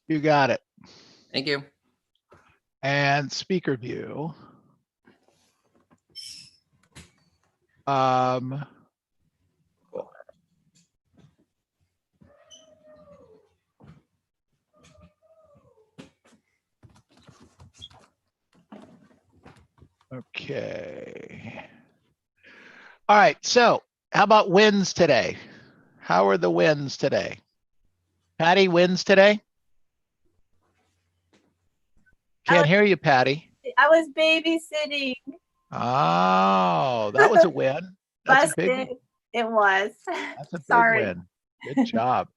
You got it. Thank you. And speaker view. Cool. Okay. All right. So how about wins today? How are the wins today? Patty wins today? Can't hear you, Patty. I was babysitting. Oh, that was a win. That's a big, It was. that's a big Sorry. win. Good job.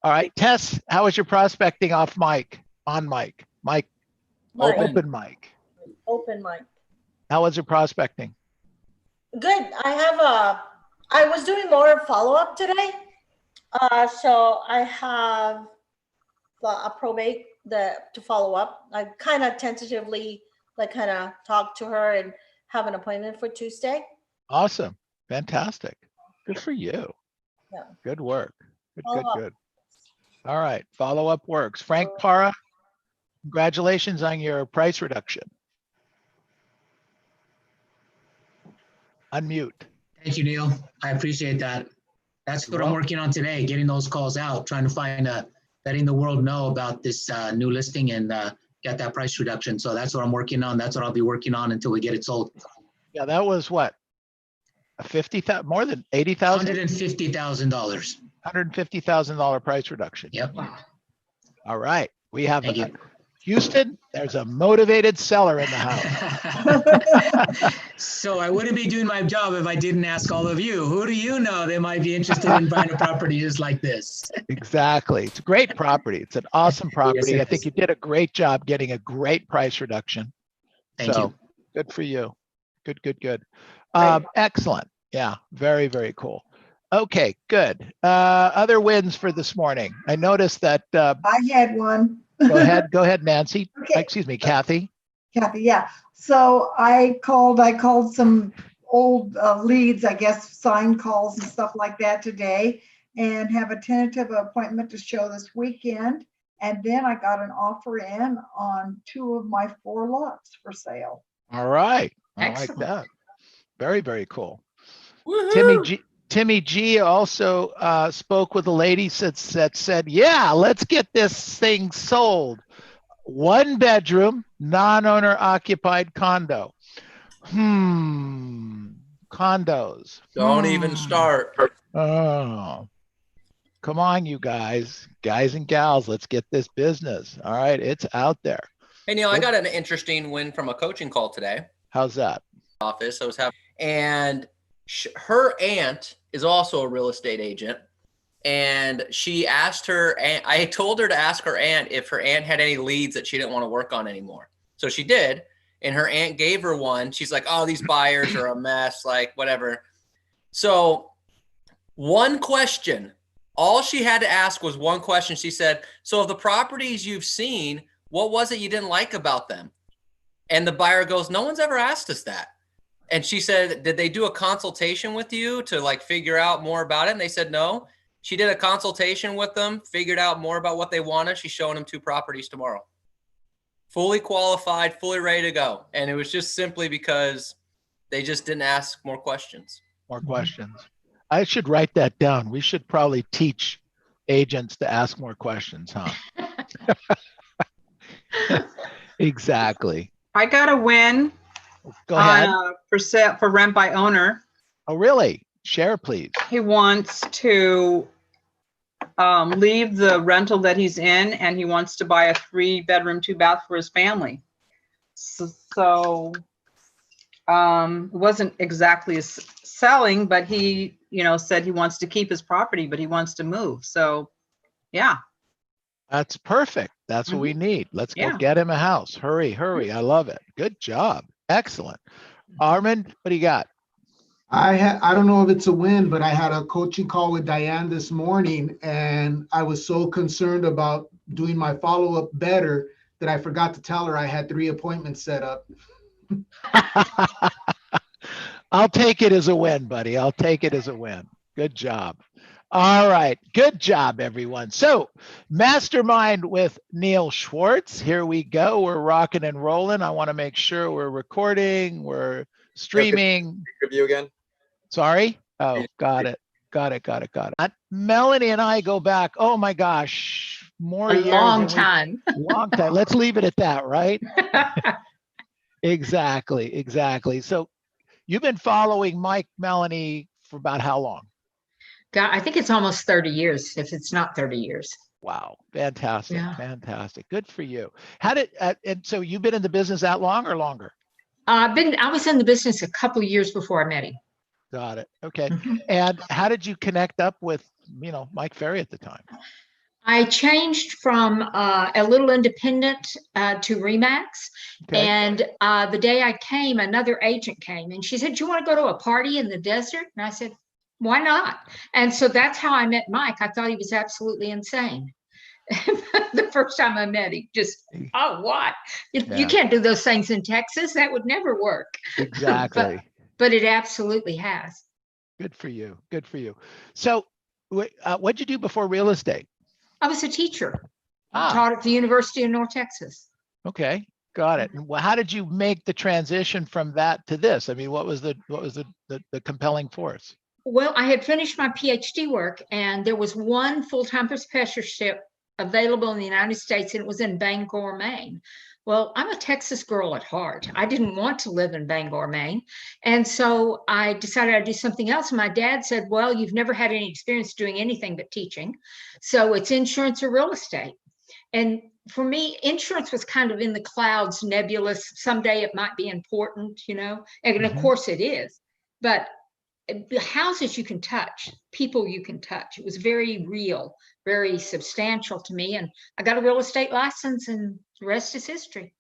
All right, Tess, how was your prospecting off mic? On mic? Mic? Open mic. Open mic. How was your prospecting? Good. I was doing more follow-up today. So I have a probate to follow up. I kind of tentatively talk to her and have an appointment for Tuesday. Awesome. Fantastic. Good for you. Yeah. Good work. Good, Follow up. good. All right. Follow-up works. Frank Para, congratulations on your price reduction. Unmute. Thank you, Neil. I appreciate that. That's what I'm welcome. working on today, getting those calls out, trying to find letting the world know about this new listing and get that price reduction. So that's what I'm working on. That's what I'll be working on until we get it sold. Yeah, that was what? A 50,000, more than 80,000? $150,000. $150,000 price reduction. Yep. All right. We have Thank you. Houston. There's a motivated seller in the house. So I wouldn't be doing my job if I didn't ask all of you. Who do you know that might be interested in buying a property just like this? Exactly. It's a great property. It's an awesome property. it I think is. you did a great job getting a great price reduction. Thank you. Good for you. Good, good, good. Excellent. Yeah, very, very cool. Okay, good. Other wins for this morning. I noticed that. I had one. Go ahead, Nancy. Okay. Excuse me, Kathy. Kathy, yeah. So I called some old leads, I guess, signed calls and stuff like that today, and have a tentative appointment to show this weekend. And then I got an offer in on 2 of my 4 lots for sale. All right. I Excellent. like that. Very, very cool. Woohoo! Timmy G also spoke with a lady that said, yeah, let's get this thing sold. 1 bedroom, non-owner occupied condo. Condos. Don't even start. Oh, come on, you guys and gals, let's get this business. All right, it's out there. Hey, Neil, I got an interesting win from a coaching call today. How's that? Office I was having, and her aunt is also a real estate agent, and she asked her, and I told her to ask her aunt if her aunt had any leads that she didn't want to work on anymore. So she did, and her aunt gave her one. She's like, oh, these buyers are a mess, like whatever. So one question, all she had to ask was one question. She said, so of the properties you've seen, what was it you didn't like about them? And the buyer goes, no one's ever asked us that. And she said, did they do a consultation with you to like figure out more about it? And they said, no. She did a consultation with them, figured out more about what they wanted. She's showing them 2 properties tomorrow. Fully qualified, fully ready to go. And it was just simply because they just didn't ask more questions. More questions. I should write that down. We should probably teach agents to ask more questions, huh? Exactly. I got a win Go ahead. for rent by owner. Oh, really? Share, please. He wants to leave the rental that he's in, and he wants to buy a 3-bedroom, 2-bath for his family. So it wasn't exactly selling, but he, said he wants to keep his property, but he wants to move. So, yeah. That's perfect. That's what we need. Let's go Yeah. get him a house. Hurry, hurry. I love it. Good job. Excellent. Armand, what do you got? I don't know if it's a win, but I had a coaching call with Diane this morning, and I was so concerned about doing my follow-up better that I forgot to tell her I had 3 appointments set up. I'll take it as a win, buddy. I'll take it as a win. Good job. All right. Good job, everyone. So, Mastermind with Neil Schwartz. Here we go. We're rocking and rolling. I want to make sure we're recording, we're streaming. Review again. Sorry. Oh, got it. Got it. Melanie and I go back, oh my gosh, more A years long than we- time. long time. Let's leave it at that, right? Exactly. So you've been following Mike, Melanie for about how long? God, I think it's almost 30 years, if it's not 30 years. Wow, fantastic, Yeah. fantastic. Good for you. How did and so you've been in the business that long or longer? I was in the business a couple of years before I met him. Got it. Okay. Mhm. And how did you connect up with, Mike Ferry at the time? I changed from a little independent to Remax. Okay. And the day I came, another agent came and she said, "Do you want to go to a party in the desert?" And I said, "Why not?" And so that's how I met Mike. I thought he was absolutely insane. The first time I met him, just, oh, what? Yeah. You can't do those things in Texas. That would never work. Exactly. But it absolutely has. Good for you. Good for you. So what'd you do before real estate? I was a teacher. Ah. Taught at the University of North Texas. Okay. Got it. And how did you make the transition from that to this? I mean, what was the compelling force? Well, I had finished my PhD work and there was one full-time professorship available in the United States, and it was in Bangor, Maine. Well, I'm a Texas girl at heart. I didn't want to live in Bangor, Maine. And so I decided I'd do something else. And my dad said, "Well, you've never had any experience doing anything but teaching. So it's insurance or real estate." And for me, insurance was kind of in the clouds, nebulous. Someday it might be important, and of course it is. But the houses you can touch, people you can touch. It was very real, very substantial to me. And I got a real estate license, and the rest is history.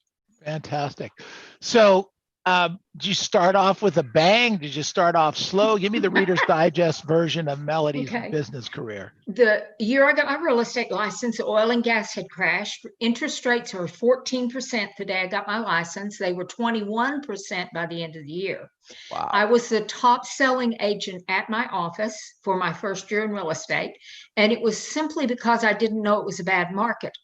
Fantastic. So did you start off with a bang? Did you start off slow? Give me the Reader's Digest version of Melody's Okay. business career. The year I got my real estate license, oil and gas had crashed. Interest rates were 14% the day I got my license. They were 21% by the end of the year. Wow. I was the top selling agent at my office for my first year in real estate. And it was simply because I didn't know it was a bad market.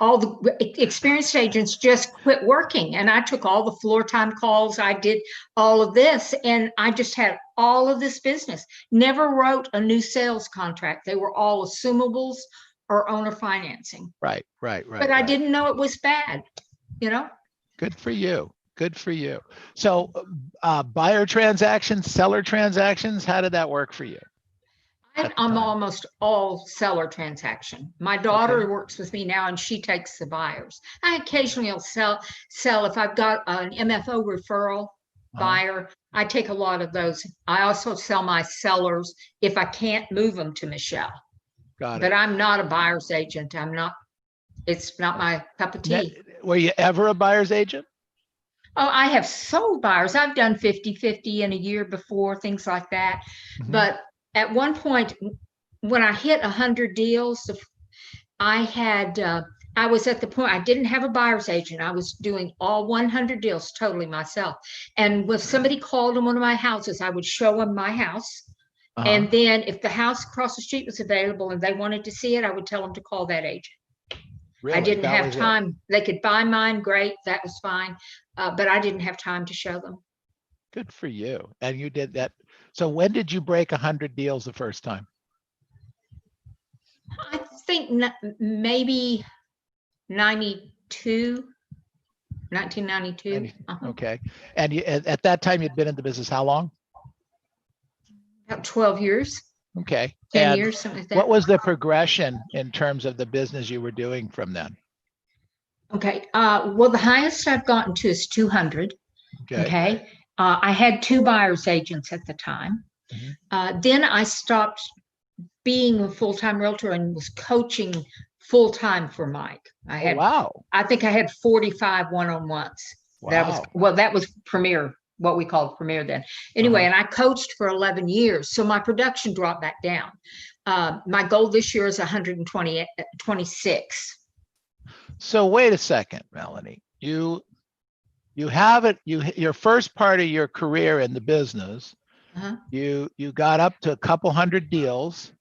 All the experienced agents just quit working, and I took all the floor time calls. I did all of this, and I just had all of this business. Never wrote a new sales contract. They were all assumables or owner financing. Right. But I didn't know it was bad, Good for you. Good for you. So buyer transactions, seller transactions, how did that work for you? I'm almost all seller transaction. My daughter Okay. works with me now, and she takes the buyers. I occasionally will sell if I've got an MFO referral buyer. I take a lot of those. I also sell my sellers if I can't move them to Michelle. Got it. But I'm not a buyer's agent. It's not my cup of tea. Were you ever a buyer's agent? Oh, I have sold buyers. I've done 50-50 in a year before, things like that. Mhm. But at one point, when I hit 100 deals, I was at the point I didn't have a buyer's agent. I was doing all 100 deals totally myself. And if somebody called in one of my houses, I would show them my house. And then if the house across the street was available and they wanted to see it, I would tell them to call that agent. Really? I didn't That have was it? time. They could buy mine, great, that was fine. But I didn't have time to show them. Good for you. And you did that. So when did you break 100 deals the first time? I think maybe 1992. Okay. And at that time, you'd been in the business how long? About 12 years, Okay. 10 And years, something like that. what was the progression in terms of the business you were doing from then? Okay. Well, the highest I've gotten to is 200. Okay. I had 2 buyer's agents at the time. Then I stopped being a full-time realtor and was coaching full-time for Mike. Wow. I think I had 45 one-on-ones. Wow. That was Premier, what we called Premier then. Anyway, and I coached for 11 years. So my production dropped back down. My goal this year is 126. So wait a second, Melanie. You have it. Your first part of your career in the business, you got up to a couple hundred deals,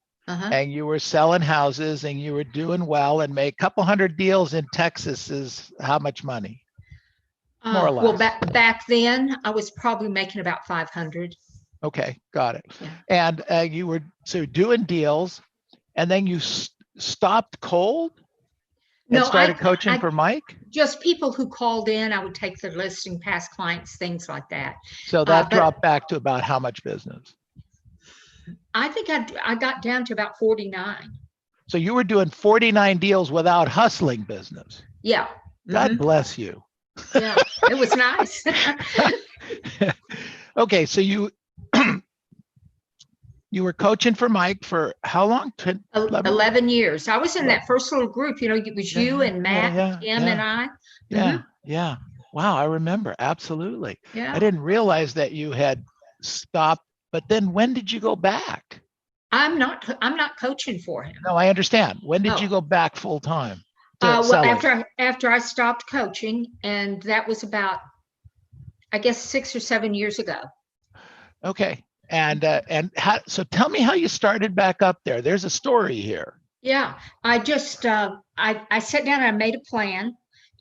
and you were selling houses and you were doing well and made a couple hundred deals in Texas is how much money? More or Well, less. back then I was probably making about 500. Okay, got it. Yeah. And you were so doing deals, and then you stopped cold and No, started coaching for Mike. just people who called in, I would take their listing, past clients, things like that. So that but dropped back to about how much business? I think I got down to about 49. So you were doing 49 deals without hustling business. Yeah. God bless you. Yeah, it was nice. Okay, so you you were coaching for Mike for how long? 11 years. I was in that first little group, it was you and Matt, Kim, and I. Yeah. Wow, I remember. Absolutely. Yeah. I didn't realize that you had stopped, but then when did you go back? I'm not coaching for him. No, I understand. When did you Oh. go back full time? Well, after I stopped coaching, and that was about, I guess, 6 or 7 years ago. Okay. And so tell me how you started back up there. There's a story here. Yeah, I just I sat down and I made a plan,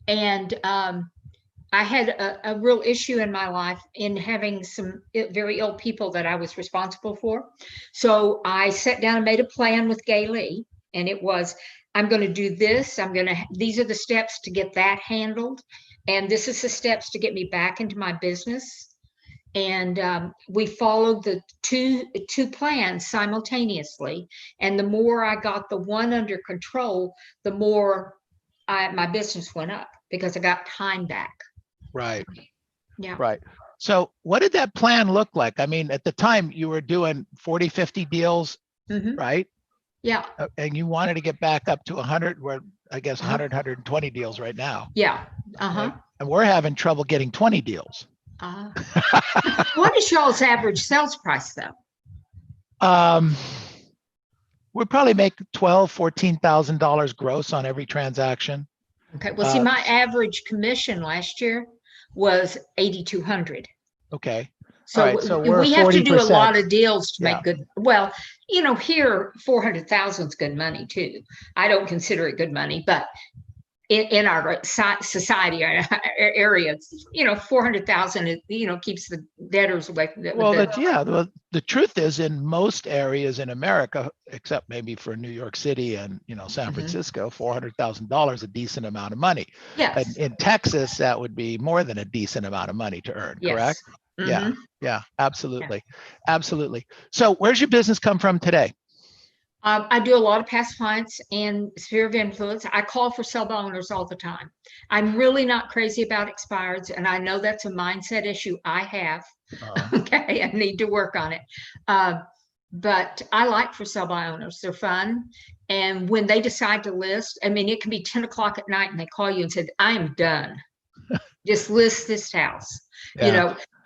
and I had a real issue in my life in having some very ill people that I was responsible for. So I sat down and made a plan with Gay Lee, and it was, I'm going to do this. These are the steps to get that handled, and this is the steps to get me back into my business. And we followed the two plans simultaneously. And the more I got the one under control, the more my business went up because I got time back. Right. Yeah. Right. So what did that plan look like? I mean, at the time you were doing 40, 50 deals, right? Yeah. And you wanted to get back up to 100, where I guess 100, 120 deals right now. Yeah. And we're having trouble getting 20 deals. What is y'all's average sales price though? We probably make $12,000-$14,000 gross on every transaction. Okay. Well, see, my average commission last year was 8,200. Okay. So, right, so we have 40%. to do a lot of deals to Yeah. make good. Well, here 400,000 is good money too. I don't consider it good money, but in our society area, 400,000, keeps the debtors away. Well, the truth is, in most areas in America, except maybe for New York City and San Francisco, $400,000 is a decent amount of money. Yes. And in Texas, that would be more than a decent amount of money to earn. Yes. Correct? Yeah, absolutely, absolutely. So, where's your business come from today? I do a lot of past clients and sphere of influence. I call for sell by owners all the time. I'm really not crazy about expireds, and I know that's a mindset issue I have. Okay, I need to work on it. But I like for sell by owners. They're fun. And when they decide to list, I mean, it can be 10 o'clock at night and they call you and said, I am done. Just list this house,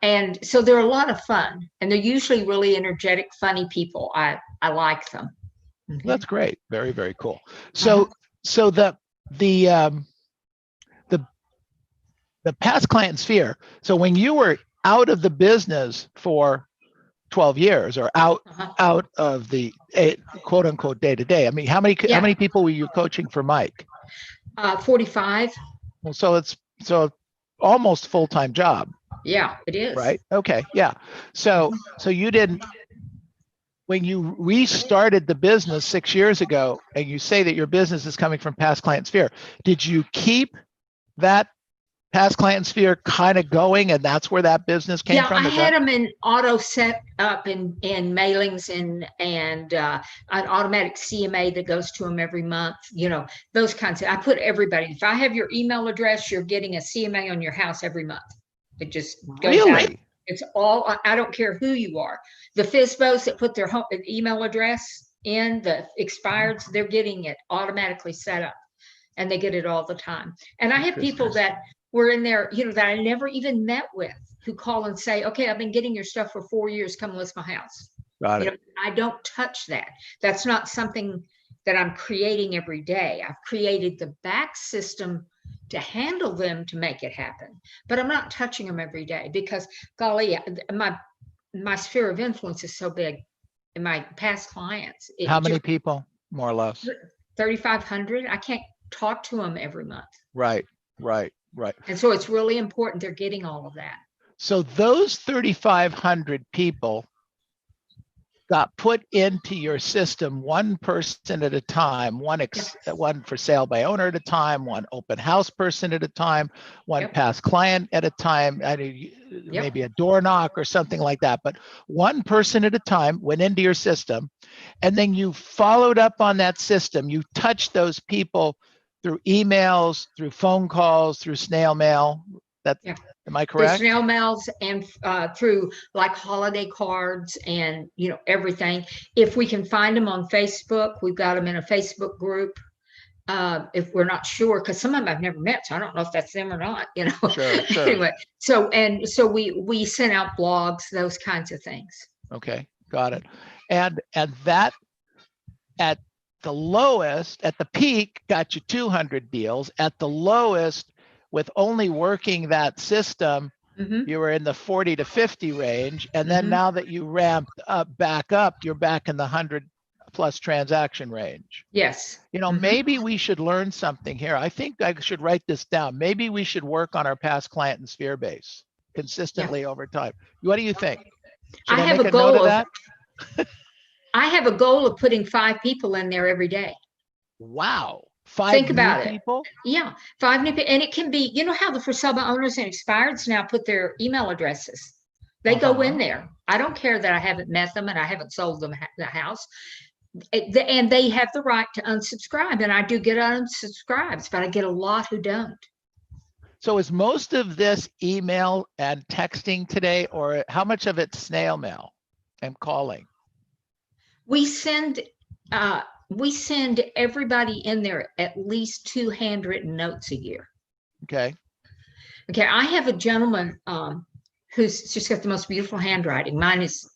And so they're a lot of fun, and they're usually really energetic, funny people. I like them. That's great. Very, very cool. So, so the past client sphere. So when you were out of the business for 12 years, or out of the quote unquote day to day, I mean, how many people were you coaching for Mike? 45. Well, so it's almost full-time job. Yeah, it is. Right. Okay. Yeah. So you didn't. When you restarted the business 6 years ago, and you say that your business is coming from past client sphere, did you keep that past client sphere kind of going, and that's where that business came from? Yeah, I had them in auto set up in mailings and an automatic CMA that goes to them every month. Those kinds of. I put everybody. If I have your email address, you're getting a CMA on your house every month. It just goes out. It's all, I don't care who you are. The FISBOs that put their home email address in, the expireds, they're getting it automatically set up, and they get it all the time. And I have people that were in there, that I never even met with, who call and say, okay, I've been getting your stuff for 4 years, come list my house. Got it. I don't touch that. That's not something that I'm creating every day. I've created the back system to handle them to make it happen, but I'm not touching them every day because, golly, my sphere of influence is so big. my past clients. How many people, more or less? 3,500. I can't talk to them every month. Right, right, right. And so it's really important they're getting all of that. So those 3,500 people got put into your system one person at a time, one for sale by owner at a time, one open house person at a time, one past client at a time, maybe a door knock or something like that. But one person at a time went into your system, and then you followed up on that system. You touched those people through emails, through phone calls, through snail mail. Am I correct? Through snail mails and through like holiday cards and, you know, everything. If we can find them on Facebook, we've got them in a Facebook group. If we're not sure, because some of them I've never met, so I don't know if that's them or not, you know. Sure. Anyway, so we send out blogs, those kinds of things. Okay, got it. And that at the lowest, at the peak, got you 200 deals. At the lowest, with only working that system, you were in the 40 to 50 range. And then now that you ramped back up, you're back in the 100 plus transaction range. Yes. You know, maybe we should learn something here. I think I should write this down. Maybe we should work on our past client and sphere base consistently over time. What do you think? Should I make a note of that? I have a goal of putting 5 people in there every day. Wow. 5 Think about people? Yeah, 5 new people. And it can be, you know how the for sale by owners and expireds now put their email addresses. They go in there. I don't care that I haven't met them and I haven't sold them the house. And they have the right to unsubscribe. And I do get unsubscribes, but I get a lot who don't. So is most of this email and texting today, or how much of it's snail mail and calling? We send everybody in there at least 2 handwritten notes a year. Okay. I have a gentleman who's just got the most beautiful handwriting. Mine is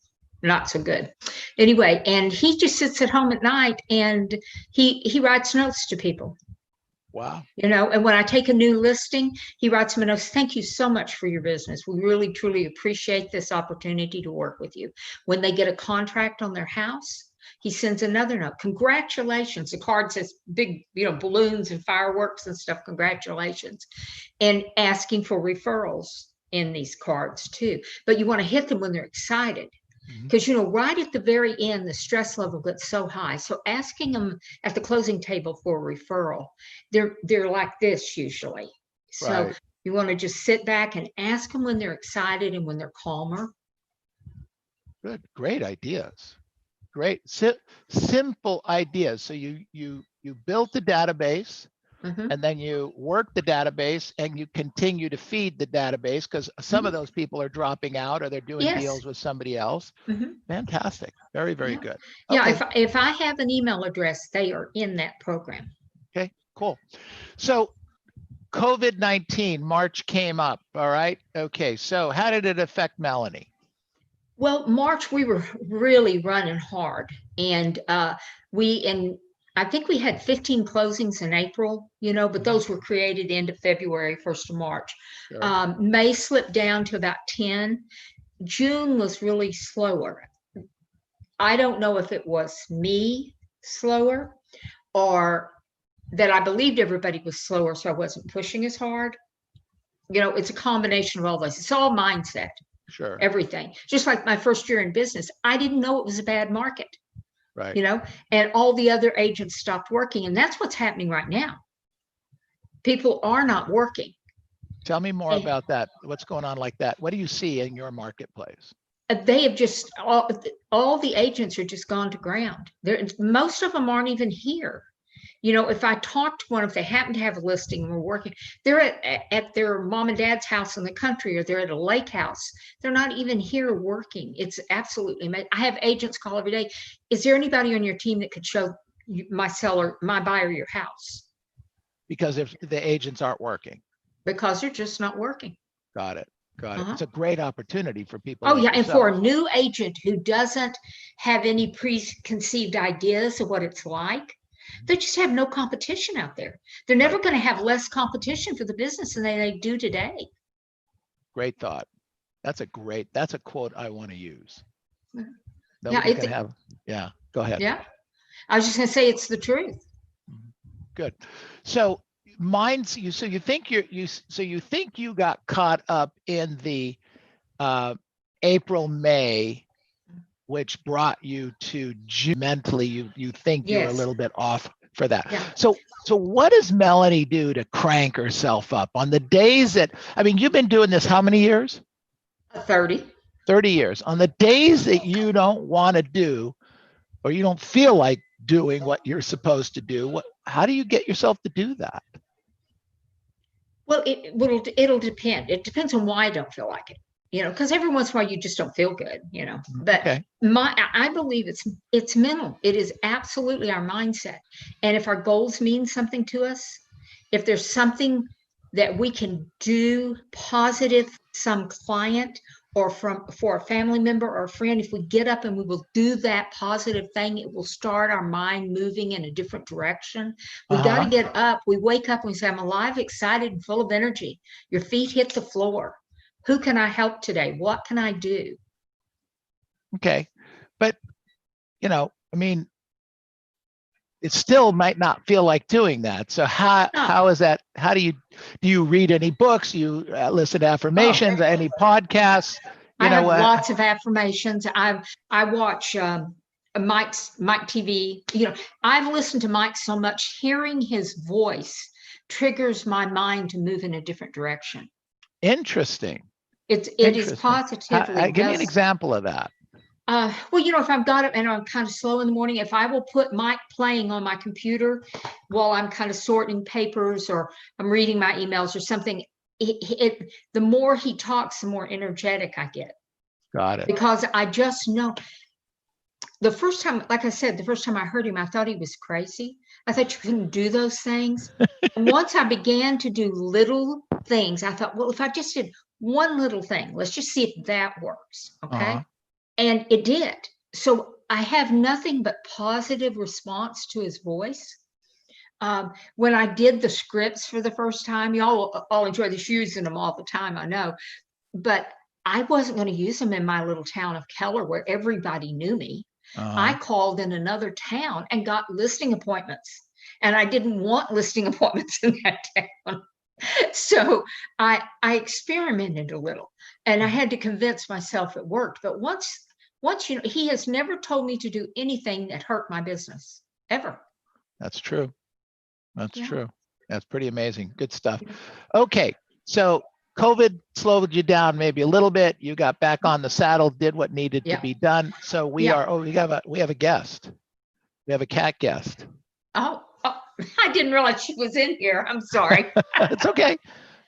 not so good. Anyway, and he just sits at home at night and he writes notes to people. Wow. You know, and when I take a new listing, he writes them a note. Thank you so much for your business. We really, truly appreciate this opportunity to work with you. When they get a contract on their house, he sends another note. Congratulations. The card says big, you know, balloons and fireworks and stuff. Congratulations. And asking for referrals in these cards too. But you want to hit them when they're excited. Because, you know, right at the very end, the stress level gets so high. So asking them at the closing table for a referral, they're like this usually. So you want to just sit back and ask them when they're excited and when they're calmer. Good. Great ideas. Great. Simple ideas. So you built the database, and then you work the database and you continue to feed the database because some of those people are dropping out or they're doing deals with somebody else. Fantastic. Very, very good. Yeah. If I have an email address, they are in that program. Okay, cool. So COVID-19, March came up. All right. Okay. So how did it affect Melanie? Well, March, we were really running hard. And I think we had 15 closings in April, you know, but those were created end of February, 1st of March. Sure. May slipped down to about 10. June was really slower. I don't know if it was me slower or that I believed everybody was slower, so I wasn't pushing as hard. You know, it's a combination of all this. It's all mindset. Sure. Everything. Just like my first year in business, I didn't know it was a bad market. Right. You know, and all the other agents stopped working. And that's what's happening right now. People are not working. Tell me more about that. What's going on like that? What do you see in your marketplace? They have just, all the agents are just gone to ground. Most of them aren't even here. You know, if I talk to one, if they happen to have a listing and we're working, they're at their mom and dad's house in the country, or they're at a lake house. They're not even here working. It's absolutely amazing. I have agents call every day. Is there anybody on your team that could show my buyer your house? Because if the agents aren't working. Because they're just not working. Got it. Got it. It's a great opportunity for people. Oh, yeah. And for a new agent who doesn't have any preconceived ideas of what it's like, they just have no competition out there. They're never going to have less competition for the business than they do today. Great thought. That's a quote I want to use. Nobody's it's- gonna have, yeah, go ahead. Yeah. I was just gonna say it's the truth. Good. So mine's you. So you think you think you got caught up in the April, May, which brought you to June mentally. You think you're a Yes. little bit off for that. Yeah. So what does Melanie do to crank herself up on the days that, I mean, you've been doing this how many years? 30. 30 years. On the days that you don't want to do, or you don't feel like doing what you're supposed to do, how do you get yourself to do that? Well, it'll depend. It depends on why I don't feel like it, because every once in a while you just don't feel good, But Okay. I believe it's mental. It is absolutely our mindset. And if our goals mean something to us, if there's something that we can do positive, some client or for a family member or a friend, if we get up and we will do that positive thing, it will start our mind moving in a different direction. We got to get up. We wake up and we say, I'm alive, excited, and full of energy. Your feet hit the floor. Who can I help today? What can I do? Okay. But, I mean, it still might not feel like doing that. So how is that? How do you read any books? You listen to affirmations, any podcasts? I have lots of affirmations. I watch Mike TV. I've listened to Mike so much. Hearing his voice triggers my mind to move in a different direction. Interesting. It is positively. Give me an example of that. Well, if I've got it and I'm kind of slow in the morning, if I will put Mike playing on my computer while I'm kind of sorting papers or I'm reading my emails or something, the more he talks, the more energetic I get. Got it. Because I just know the first time, like I said, the first time I heard him, I thought he was crazy. I thought you couldn't do those things. And once I began to do little things, I thought, well, if I just did one little thing, let's just see if that works. Okay. And it did. So I have nothing but positive response to his voice. When I did the scripts for the first time, y'all all enjoy this using them all the time, I know. But I wasn't going to use them in my little town of Keller where everybody knew me. I called in another town and got listing appointments. And I didn't want listing appointments in that town. So I experimented a little and I had to convince myself it worked. But once he has never told me to do anything that hurt my business ever. That's true. That's true. That's pretty amazing. Good stuff. Okay. So COVID slowed you down maybe a little bit. You got back on the saddle, did what needed to be done. So we have a guest. We have a cat guest. Oh, I didn't realize she was in here. I'm sorry. It's okay.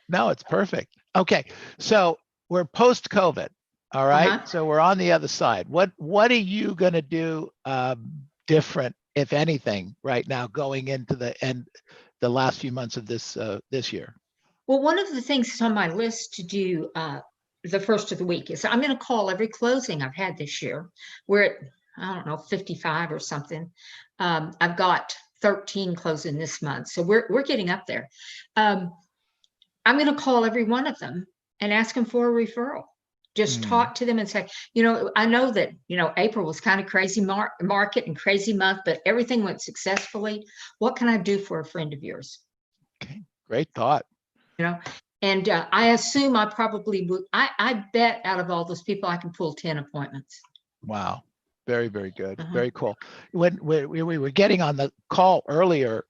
No, it's perfect. Okay. So we're post-COVID. All right. So we're on the other side. What are you going to do different, if anything, right now going into the last few months of this year? Well, one of the things that's on my list to do the first of the week is I'm going to call every closing I've had this year. We're at, I don't know, 55 or something. I've got 13 closing this month. So we're getting up there. I'm going to call every one of them and ask them for a referral. Just talk to them and say, I know that, April was kind of crazy market and crazy month, but everything went successfully. What can I do for a friend of yours? Okay, great thought. And I assume I probably would. I bet out of all those people, I can pull 10 appointments. Wow. Very, very good. Very cool. When we were getting on the call earlier,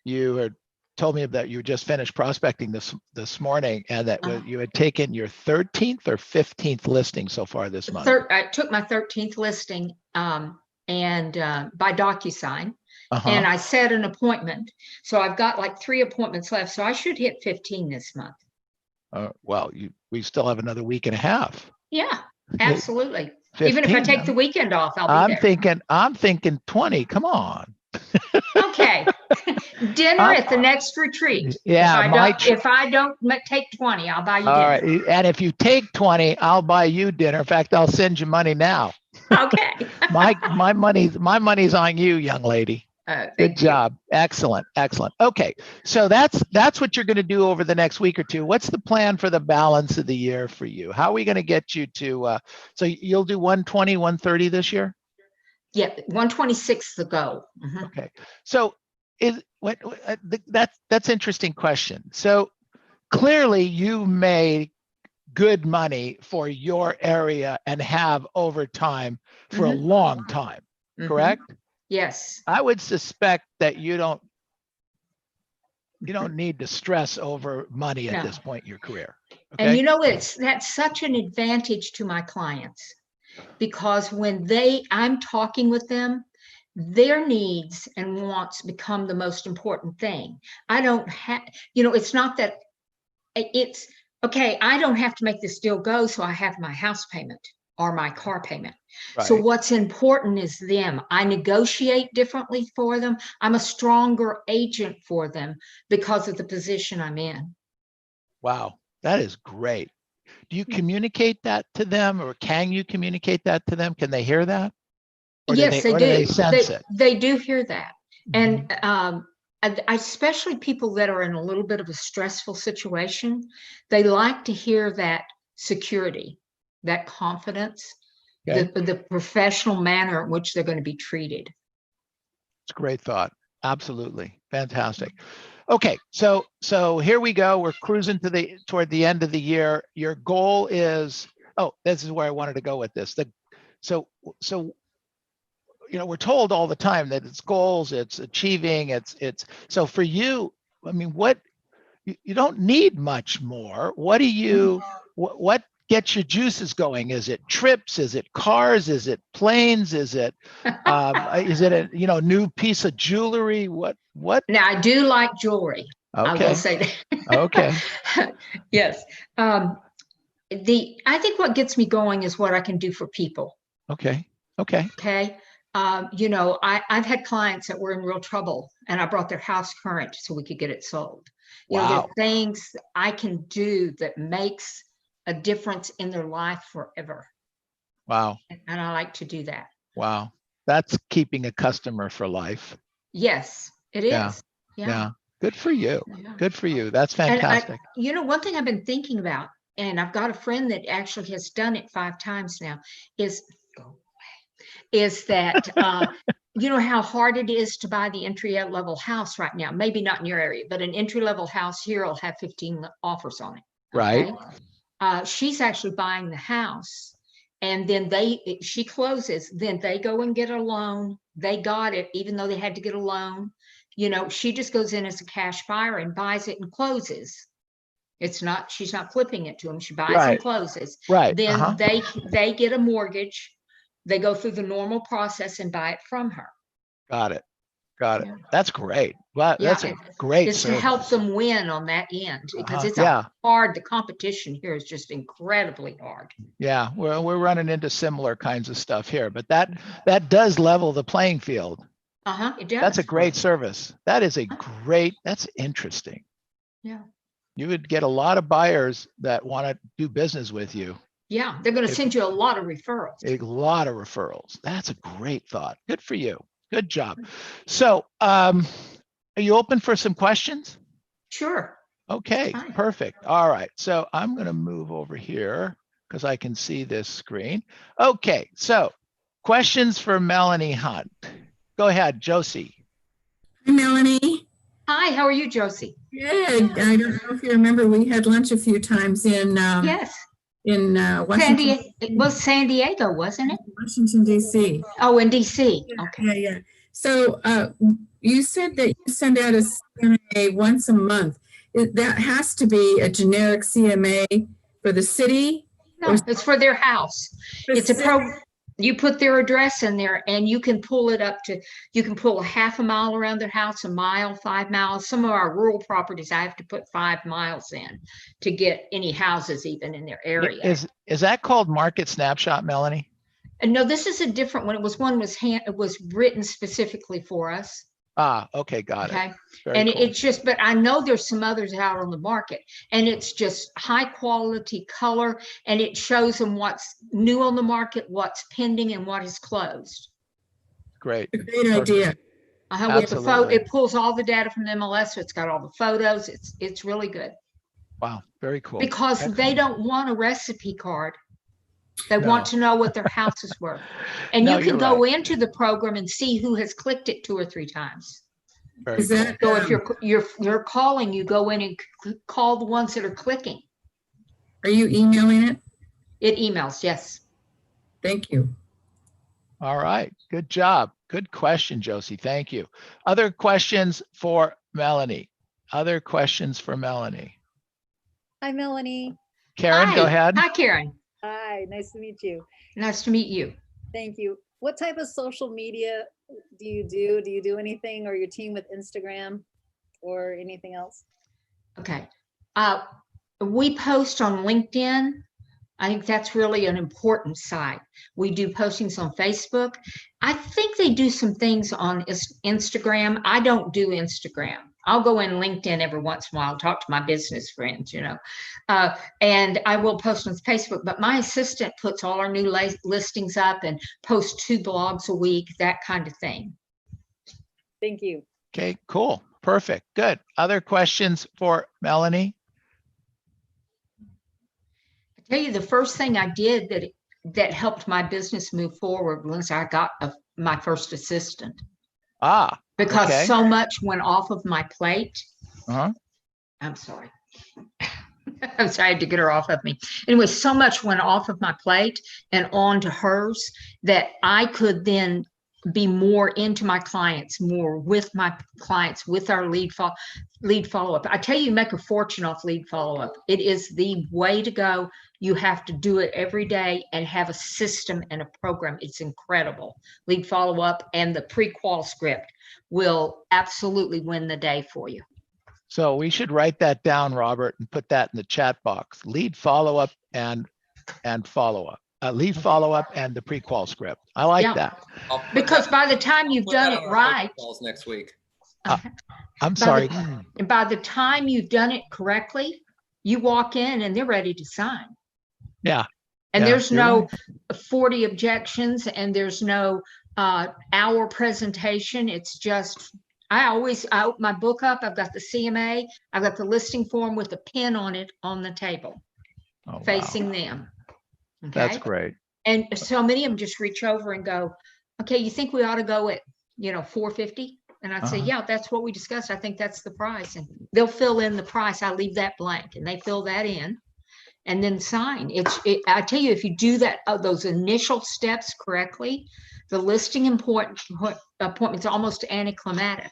you had told me that you just finished prospecting this morning and that you had taken your 13th or 15th listing so far this month. I took my 13th listing and by DocuSign. And I set an appointment. So I've got like 3 appointments left. So I should hit 15 this month. Well, we still have another week and a half. Yeah, absolutely. 15, even if I take the weekend off, I'll be there. I'm thinking 20. Come on. Okay. Dinner at the next retreat. Yeah. If I don't take 20, I'll buy you dinner. All right. And if you take 20, I'll buy you dinner. In fact, I'll send you money now. Okay. my money's on you, young lady. Good Thank you. job. Excellent. Excellent. Okay. So that's what you're going to do over the next week or two. What's the plan for the balance of the year for you? How are we going to get you to, so you'll do 120, 130 this year? Yeah, 126 the goal. Mhm. Okay. So that's interesting question. So clearly you made good money for your area and have over time for a Mhm. long time, Mhm. correct? Yes. I would suspect that you don't need to stress over money at No. this point in your career. And Okay. you know, that's such an advantage to my clients, because when I'm talking with them, their needs and wants become the most important thing. I don't have, it's not that it's okay. I don't have to make this deal go, so I have my house payment or my car payment. So Right. what's important is them. I negotiate differently for them. I'm a stronger agent for them because of the position I'm in. Wow. That is great. Do you Yeah. communicate that to them, or can you communicate that to them? Can they hear that? Or Yes, they do they do. sense it? They do hear that. Mhm. And especially people that are in a little bit of a stressful situation, they like to hear that security, that confidence, Okay. the professional manner in which they're going to be treated. It's a great thought. Absolutely. Fantastic. Okay. So here we go. We're cruising toward the end of the year. Your goal is, this is where I wanted to go with this. So we're told all the time that it's goals, it's achieving, it's so for you, I mean, what you don't need much more. What do you what gets your juices going? Is it trips? Is it cars? Is it planes? Is it a new piece of jewelry? What? Now, I do like jewelry. I will Okay. say that. Okay. Yes. I think what gets me going is what I can do for people. Okay. Okay. Okay. I've had clients that were in real trouble, and I brought their house current so we could get it sold. There Wow. are things I can do that makes a difference in their life forever. Wow. And I like to do that. Wow. That's keeping a customer for life. Yes, it is. Yeah. Yeah. Yeah. Good for you. Yeah. Good for you. That's And fantastic. one thing I've been thinking about, and I've got a friend that actually has done it 5 times now, is that you know how hard it is to buy the entry level house right now. Maybe not in your area, but an entry level house here will have 15 offers on it. Right. She's actually buying the house, and then she closes, then they go and get a loan. They got it, even though they had to get a loan. She just goes in as a cash buyer and buys it and closes. She's not flipping it to them. She buys and closes. Right. Then they get a mortgage. They go through the normal process and buy it from her. Got it. Got it. Yeah. That's great. Wow, Yeah, that's a great It's to help service. them win on that end, because it's Yeah. hard. The competition here is just incredibly hard. Yeah, we're running into similar kinds of stuff here, but that does level the playing field. It does. That's a great service. That's interesting. Yeah. You would get a lot of buyers that want to do business with you. Yeah, they're going to send you a lot of referrals. A lot of referrals. That's a great thought. Good for you. Good job. So, are you open for some questions? Sure. Okay, Fine. perfect. All right. So I'm going to move over here because I can see this screen. Okay, so questions for Melanie Hunt. Go ahead, Josie. Hi, Melanie. Hi, how are you, Josie? Good. I don't know if you remember, we had lunch a few times in Yes. in Washington. It was San Diego, wasn't it? Washington, D.C. Oh, in DC. Okay. Yeah. So you said that you send out a CMA once a month. That has to be a generic CMA for the city? No, it's for their house. It's you put their address in there, and you can pull it you can pull a half a mile around their house, a mile, 5 miles. Some of our rural properties, I have to put 5 miles in to get any houses even in their area. Is that called Market Snapshot, Melanie? And no, this is a different one. It was written specifically for us. Okay, got it. Okay. Very And cool. it's just, but I know there's some others out on the market, and it's just high quality color, and it shows them what's new on the market, what's pending, and what is closed. Great. A great idea. With the photo, Absolutely. it pulls all the data from the MLS, so it's got all the photos. It's really good Wow, very cool. because they Excellent. don't want a recipe card. They No. want to know what their house is worth. And No, you can you're go right. into the program and see who has clicked it 2 or 3 times. Very Is cool. that, So if you're calling, you go in and call the ones that are clicking. are you emailing it? It emails, yes. Thank you. All right. Good job. Good question, Josie. Thank you. Other questions for Melanie? Other questions for Melanie? Hi, Melanie. Karen, Hi. go ahead. Hi, Karen. Hi, nice to meet you. Nice to meet you. Thank you. What type of social media do you do? Do you do anything, or your team with Instagram or anything else? Okay. We post on LinkedIn. I think that's really an important site. We do postings on Facebook. I think they do some things on Instagram. I don't do Instagram. I'll go in LinkedIn every once in a while, talk to my business friends, and I will post on Facebook. But my assistant puts all our new listings up and posts 2 blogs a week, that kind of thing. Thank you. Okay, cool. Perfect. Good. Other questions for Melanie? I tell you, the first thing I did that helped my business move forward was I got my first assistant. Because okay. so much went off of my plate. Uh-huh. I'm sorry. I'm sorry, I had to get her off of me. Anyway, so much went off of my plate and onto hers that I could then be more into my clients, more with my clients, with our lead follow-up. I tell you, you make a fortune off lead follow-up. It is the way to go. You have to do it every day and have a system and a program. It's incredible. Lead follow-up and the pre-qual script will absolutely win the day for you. So we should write that down, Robert, and put that in the chat box. Lead follow-up and follow-up. Lead follow-up and the pre-qual script. I like that. Because by the time you've done it right, calls next week. I'm sorry. By the time you've done it correctly, you walk in and they're ready to sign. Yeah. And Yeah, there's you're no 40 objections and there's no hour presentation. It's just, I open my book up. I've got the CMA. I've got the listing form with a pin on it on the table, facing them. Okay. That's great. And so many of them just reach over and go, okay, you think we ought to go at, $450? And I'd say, yeah, that's what we discussed. I think that's the price. And they'll fill in the price. I leave that blank and they fill that in and then sign. I tell you, if you do that, those initial steps correctly, the listing appointment's almost anticlimactic.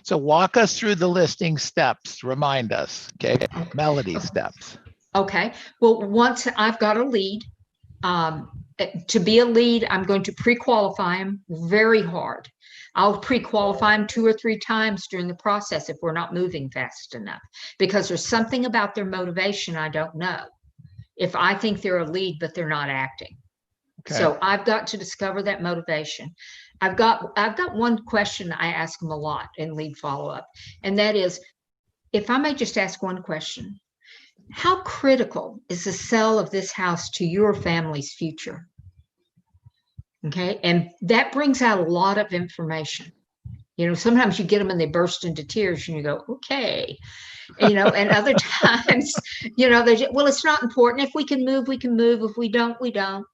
So walk us through the listing steps. Remind us, okay? Melody steps. Okay. Well, once I've got a lead, to be a lead, I'm going to pre-qualify them very hard. I'll pre-qualify them 2 or 3 times during the process if we're not moving fast enough, because there's something about their motivation I don't know. If I think they're a lead, but they're not acting. Okay. So I've got to discover that motivation. I've got one question I ask them a lot in lead follow-up, and that is, if I may just ask one question, how critical is the sale of this house to your family's future? Okay, and that brings out a lot of information. Sometimes you get them and they burst into tears and you go, okay. And other times, well, it's not important. If we can move, we can move. If we don't, we don't.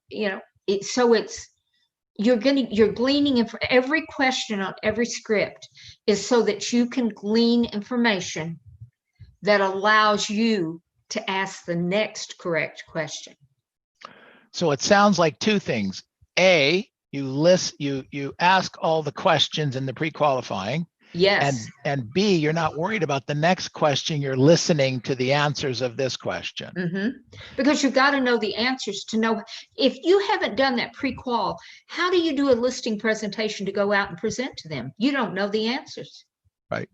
You're gleaning every question on every script is so that you can glean information that allows you to ask the next correct question. So it sounds like 2 things. A, you ask all the questions in the pre-qualifying. Yes. And B, you're not worried about the next question. You're listening to the answers of this question. Mm-hmm. Because you've got to know the answers to know. If you haven't done that pre-qual, how do you do a listing presentation to go out and present to them? You don't know the answers. Right.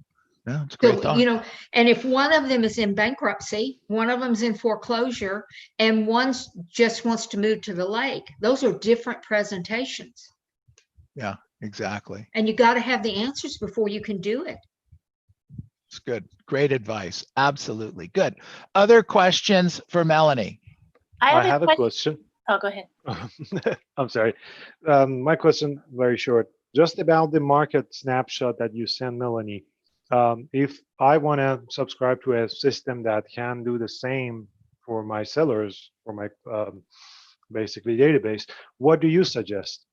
Yeah, it's a great thought. And if one of them is in bankruptcy, one of them's in foreclosure, and one just wants to move to the lake, those are different presentations. Yeah, exactly. And you got to have the answers before you can do it. It's good. Great advice. Absolutely. Good. Other questions for Melanie? I have a question. Oh, go ahead. I'm sorry. My question, very short. just about the market snapshot that you sent, Melanie. If I want to subscribe to a system that can do the same for my sellers, for my basically database, what do you suggest?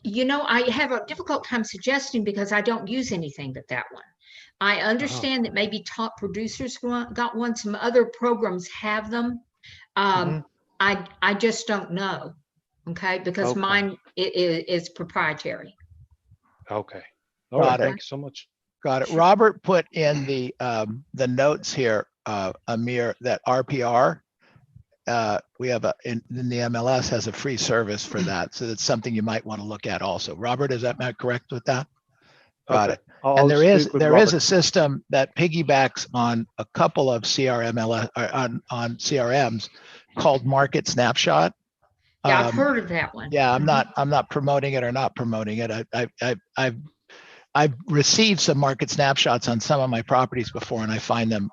You know, I have a difficult time suggesting because I don't use anything but that one. I understand that maybe top producers got one. Some other programs have them. I just don't know. Okay, because mine is proprietary. Okay. All right. Thanks so much. Got it. Robert put in the notes here, Amir, that RPR, we have in the MLS has a free service for that. So that's something you might want to look at also. Robert, is that not correct with that? Got it. And there is a system that piggybacks on a couple of CRMs called Market Snapshot. Yeah, I've heard of that one. Yeah, I'm not promoting it or not promoting it. I've received some market snapshots on some of my properties before, and I find them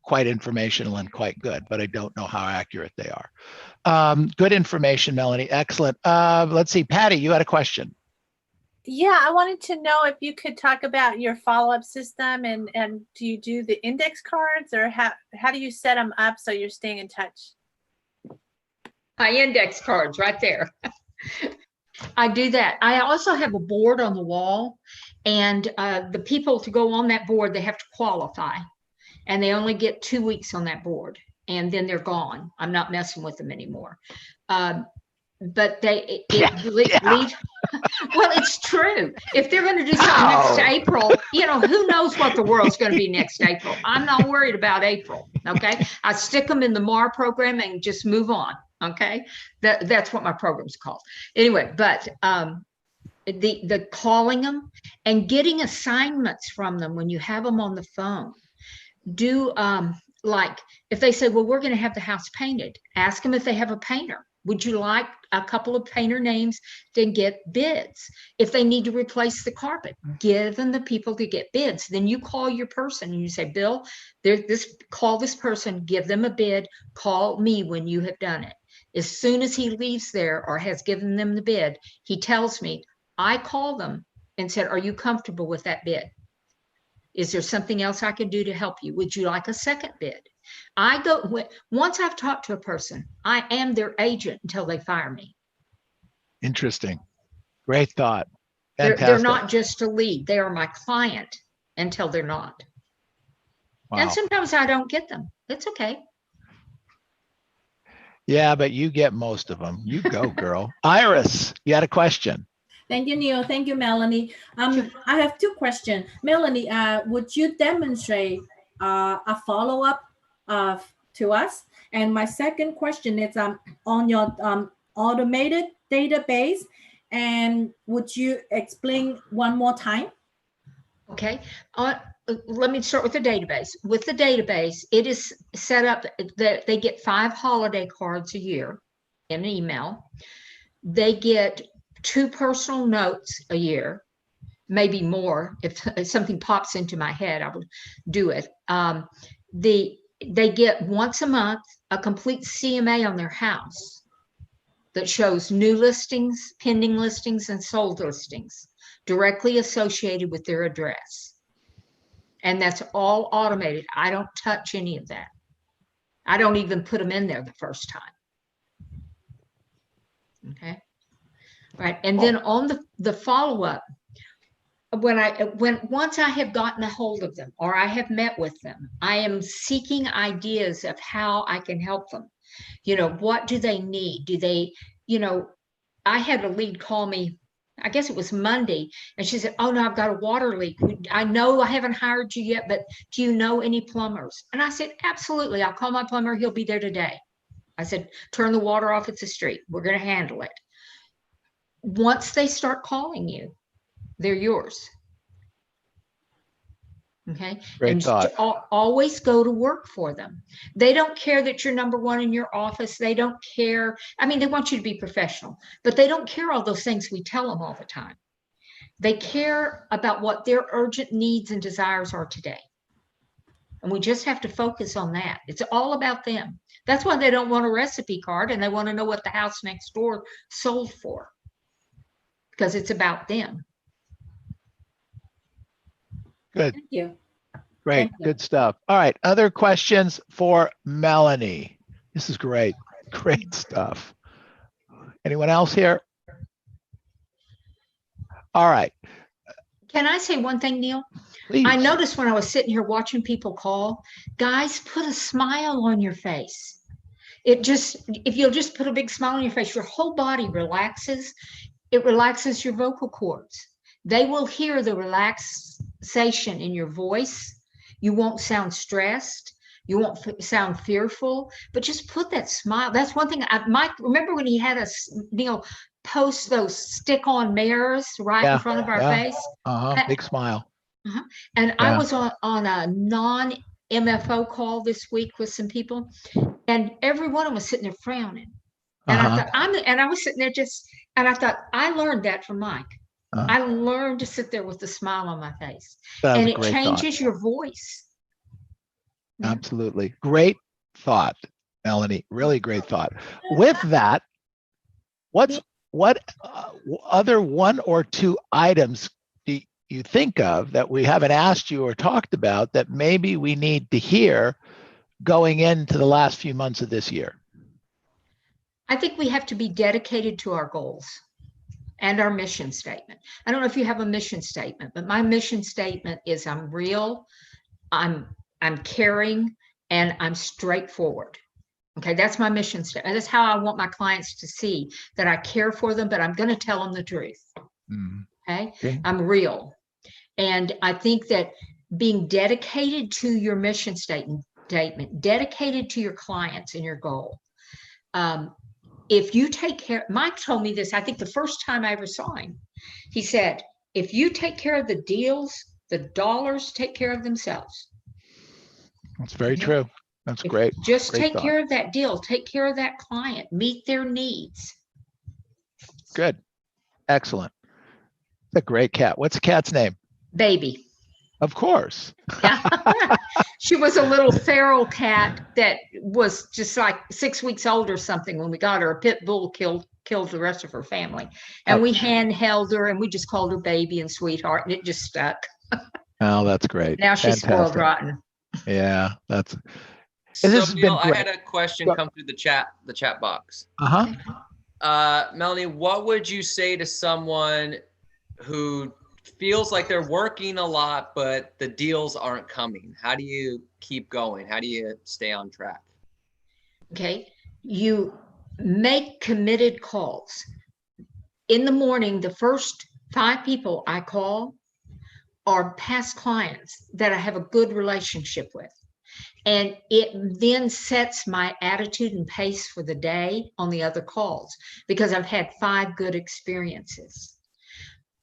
quite informational and quite good, but I don't know how accurate they are. Good information, Melanie. Excellent. Let's see, Patty, you had a question. Yeah, I wanted to know if you could talk about your follow-up system and do you do the index cards, or how do you set them up so you're staying in touch? My index cards right there. I do that. I also have a board on the wall, and the people to go on that board, they have to qualify, and they only get 2 weeks on that board, and then they're gone. I'm not messing with them anymore. But well, it's true. If they're going to do something next April, you know, who knows what the world's going to be next April. I'm not worried about April. Okay. I stick them in the MAR program and just move on. Okay. That's what my program's called. Anyway, but the calling them and getting assignments from them when you have them on the phone. Do like if they say, well, we're going to have the house painted, ask them if they have a painter. Would you like a couple of painter names to get bids? If they need to replace the carpet, give them the people to get bids. Then you call your person and you say, Bill, call this person, give them a bid, call me when you have done it. As soon as he leaves there or has given them the bid, he tells me, I call them and said, are you comfortable with that bid? Is there something else I can do to help you? Would you like a second bid? Once I've talked to a person, I am their agent until they fire me. Interesting. Great thought. They're not just a lead. They are my client until they're not. Wow. And sometimes I don't get them. It's okay. Yeah, but you get most of them. You go, girl. Iris, you had a question. Thank you, Neil. Thank you, Melanie. I have two questions. Melanie, would you demonstrate a follow-up to us? And my second question is on your automated database, and would you explain one more time? Okay. Let me start with the database. With the database, it is set up that they get 5 holiday cards a year in an email. They get 2 personal notes a year, maybe more. If something pops into my head, I would do it. They get once a month a complete CMA on their house that shows new listings, pending listings, and sold listings directly associated with their address. And that's all automated. I don't touch any of that. I don't even put them in there the first time. Okay. Right. And then on the follow-up, once I have gotten a hold of them or I have met with them, I am seeking ideas of how I can help them. You know, what do they need? Do they, you know, I had a lead call me, I guess it was Monday, and she said, oh no, I've got a water leak. I know I haven't hired you yet, but do you know any plumbers? And I said, absolutely. I'll call my plumber. He'll be there today. I said, turn the water off at the street. We're going to handle it. Once they start calling you, they're yours. Okay. Great and thought. Always go to work for them. They don't care that you're number one in your office. They don't care. I mean, they want you to be professional, but they don't care all those things we tell them all the time. They care about what their urgent needs and desires are today. And we just have to focus on that. It's all about them. That's why they don't want a recipe card and they want to know what the house next door sold for. because it's about them. Good. Thank you. Great. Thank you. Good stuff. All right. Other questions for Melanie? This is great. Great stuff. Anyone else here? All right. Can I say one thing, Neil? Please. I noticed when I was sitting here watching people call, guys, put a smile on your face. If you'll just put a big smile on your face, your whole body relaxes. It relaxes your vocal cords. They will hear the relaxation in your voice. You won't sound stressed. You won't sound fearful, but just put that smile. That's one thing. Mike, remember when he had us, post those stick-on mirrors right in front of our face? Big smile. And I was on a non-MFO call this week with some people, and every one of them was sitting there frowning. And I thought, I was sitting there and I thought, I learned that from Mike. I learned to sit there with a smile on my face. And it changes your voice. Absolutely. Great thought, Melanie. Really great thought. With that, what other one or two items do you think of that we haven't asked you or talked about that maybe we need to hear going into the last few months of this year? I think we have to be dedicated to our goals and our mission statement. I don't know if you have a mission statement, but my mission statement is I'm real, I'm caring, and I'm straightforward. Okay, that's my mission statement. That's how I want my clients to see that I care for them, but I'm going to tell them the truth. Okay, I'm real. And I think that being dedicated to your mission statement, dedicated to your clients and your goal. If you take care, Mike told me this, I think the first time I ever saw him, he said, if you take care of the deals, the dollars take care of themselves. That's very true. That's great. Just great take thought. care of that deal, take care of that client, meet their needs. Good. Excellent. It's a great cat. What's the cat's name? Baby. Of course. Yeah. She was a little feral cat that was just like 6 weeks old or something when we got her. A pit bull killed the rest of her family. And we handheld her and we just called her baby and sweetheart, and it just stuck. Oh, that's great. Now she's spoiled rotten. Yeah, that's. So, This has been Neil, I great. had a question come through the chat box. Melanie, what would you say to someone who feels like they're working a lot, but the deals aren't coming? How do you keep going? How do you stay on track? Okay, you make committed calls. In the morning, the first 5 people I call are past clients that I have a good relationship with. And it then sets my attitude and pace for the day on the other calls because I've had 5 good experiences.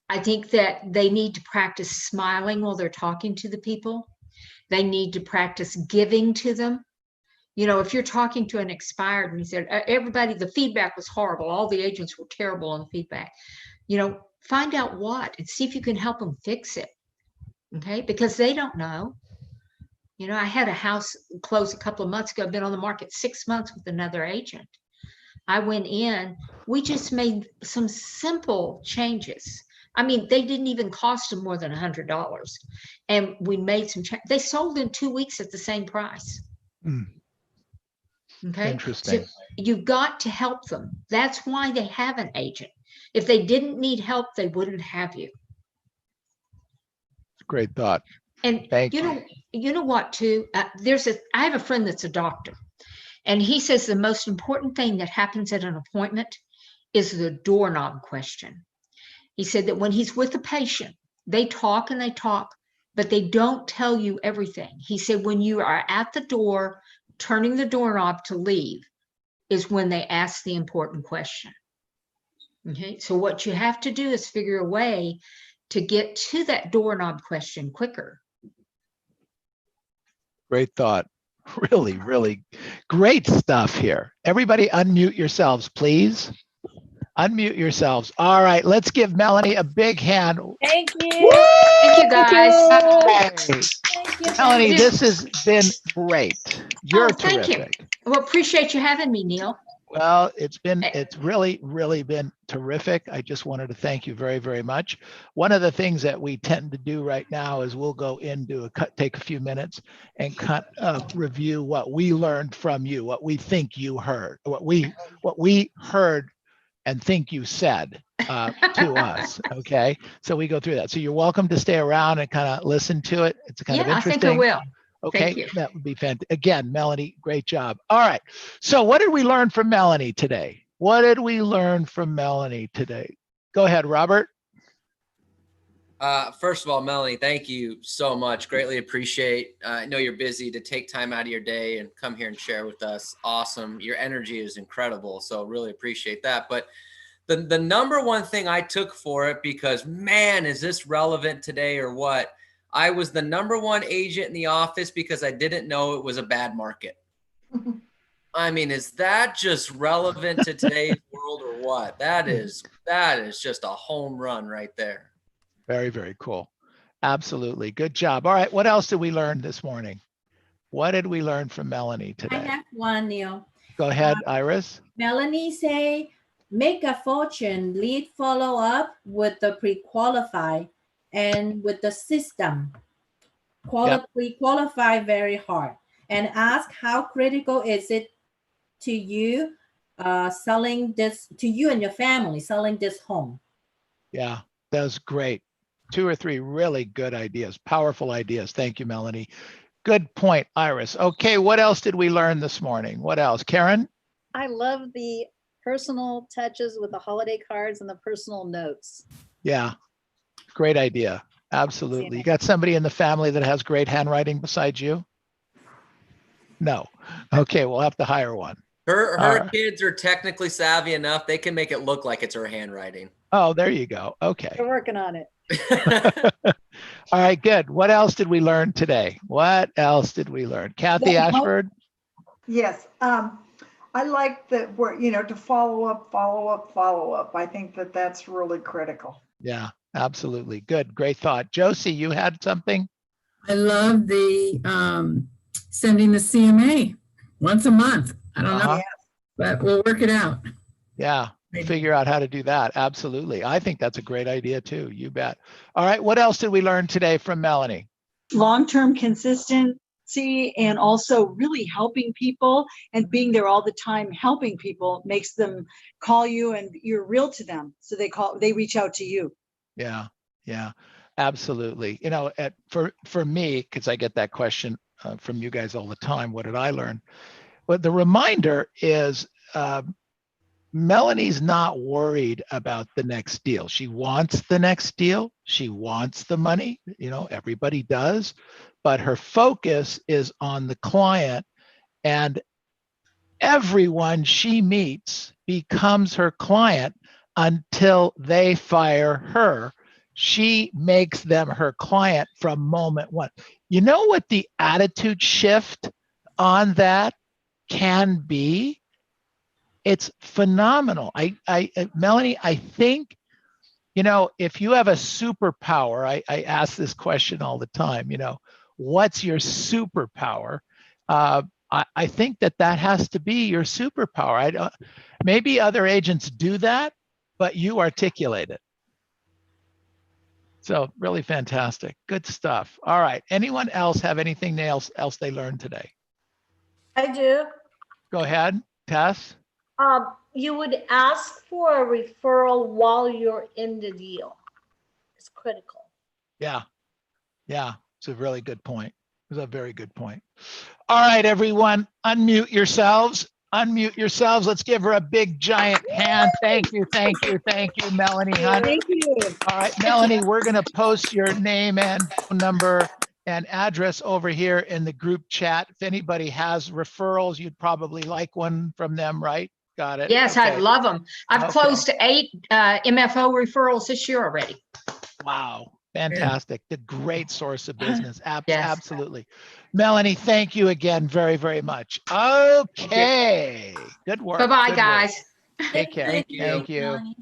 I think that they need to practice smiling while they're talking to the people. They need to practice giving to them. You know, if you're talking to an expired and you said, everybody, the feedback was horrible, all the agents were terrible on the feedback, you know, find out what and see if you can help them fix it. Okay, because they don't know. You know, I had a house close a couple of months ago, been on the market 6 months with another agent. I went in, we just made some simple changes. I mean, they didn't even cost them more than $100. And we made some, they sold in 2 weeks at the same price. Okay. Interesting. So you've got to help them. That's why they have an agent. If they didn't need help, they wouldn't have you. Great thought. And you know what too? I have a friend that's a doctor, and he says the most important thing that happens at an appointment is the doorknob question. He said that when he's with a patient, they talk and they talk, but they don't tell you everything. He said when you are at the door, turning the doorknob to leave is when they ask the important question. Okay, so what you have to do is figure a way to get to that doorknob question quicker. Great thought. Really, really great stuff here. Everybody unmute yourselves, please. Unmute yourselves. All right, let's give Melanie a big hand. Thank you. Thank you, guys. Thank you. Melanie, you. this has been great. You're thank terrific. you. Well, appreciate you having me, Neil. Well, it's really been terrific. I just wanted to thank you very, very much. One of the things that we tend to do right now is we'll go into take a few minutes and review what we learned from you, what we think you heard, what we heard and think you said to us. Okay, so we go through that. So you're welcome to stay around and kind of listen to it. It's kind of Yeah, I interesting. think I will. Okay, Thank you. that would be fantastic. Again, Melanie, great job. All right. So what did we learn from Melanie today? What did we learn from Melanie today? Go ahead, Robert. First of all, Melanie, thank you so much. Greatly appreciate. I know you're busy to take time out of your day and come here and share with us. Awesome. Your energy is incredible. So really appreciate that. But the number one thing I took for it, because man, is this relevant today or what? I was the number one agent in the office because I didn't know it was a bad market. I mean, is that just relevant to today's world or what? That is just a home run right there. Very, very cool. Absolutely. Good job. All right. What else did we learn this morning? What did we learn from Melanie I today? have one, Neil. Go ahead, Iris. Melanie say, make a fortune, lead follow up with the pre-qualify and with the system. Pre-qualify very hard and ask how critical is it to you selling this, to you and your family selling this home. Yeah, that was great. 2 or 3 really good ideas, powerful ideas. Thank you, Melanie. Good point, Iris. Okay, what else did we learn this morning? What else? Karen? I love the personal touches with the holiday cards and the personal notes. Yeah, great idea. Absolutely. You got somebody in the family that has great handwriting besides you? No. Okay, we'll have to hire one. Her kids are technically savvy enough. They can make it look like it's her handwriting. Oh, there you go. Okay. We're working on it. All right, good. What else did we learn today? What else did we learn? Kathy Ashford? Yes. I like that we're, to follow up. I think that that's really critical. Yeah, absolutely. Good. Great thought. Josie, you had something? I love the sending the CMA once a month. I don't know, but we'll work it out. Yeah, figure out how to do that. Absolutely. I think that's a great idea too. You bet. All right. What else did we learn today from Melanie? Long-term consistency and also really helping people and being there all the time, helping people makes them call you and you're real to them. So they reach out to you. Yeah. Yeah, absolutely. For me, because I get that question from you guys all the time, what did I learn? But the reminder is Melanie's not worried about the next deal. She wants the next deal. She wants the money. Everybody does. But her focus is on the client, and everyone she meets becomes her client until they fire her. She makes them her client from moment one. You know what the attitude shift on that can be? It's phenomenal. Melanie, I think, if you have a superpower, I ask this question all the time, what's your superpower? I think that has to be your superpower. Maybe other agents do that, but you articulate it. So really fantastic. Good stuff. All right. Anyone else have anything else they learned today? I do. Go ahead, Tess. You would ask for a referral while you're in the deal. It's critical. Yeah. Yeah. It's a really good point. It's a very good point. All right, everyone, unmute yourselves. Unmute yourselves. Let's give her a big giant hand. Thank you, Melanie Hunt. Thank you. All right, Melanie, we're going to post your name and phone number and address over here in the group chat. If anybody has referrals, you'd probably like one from them, right? Got it. Yes, Okay. I'd love them. I've closed 8 MFO referrals this year already. Wow. Fantastic. A great source of business. Yes. Absolutely. Melanie, thank you again very, very much. Okay. Good work. Bye-bye, Good work. guys. Take care. Thank you. Thank you. Melanie.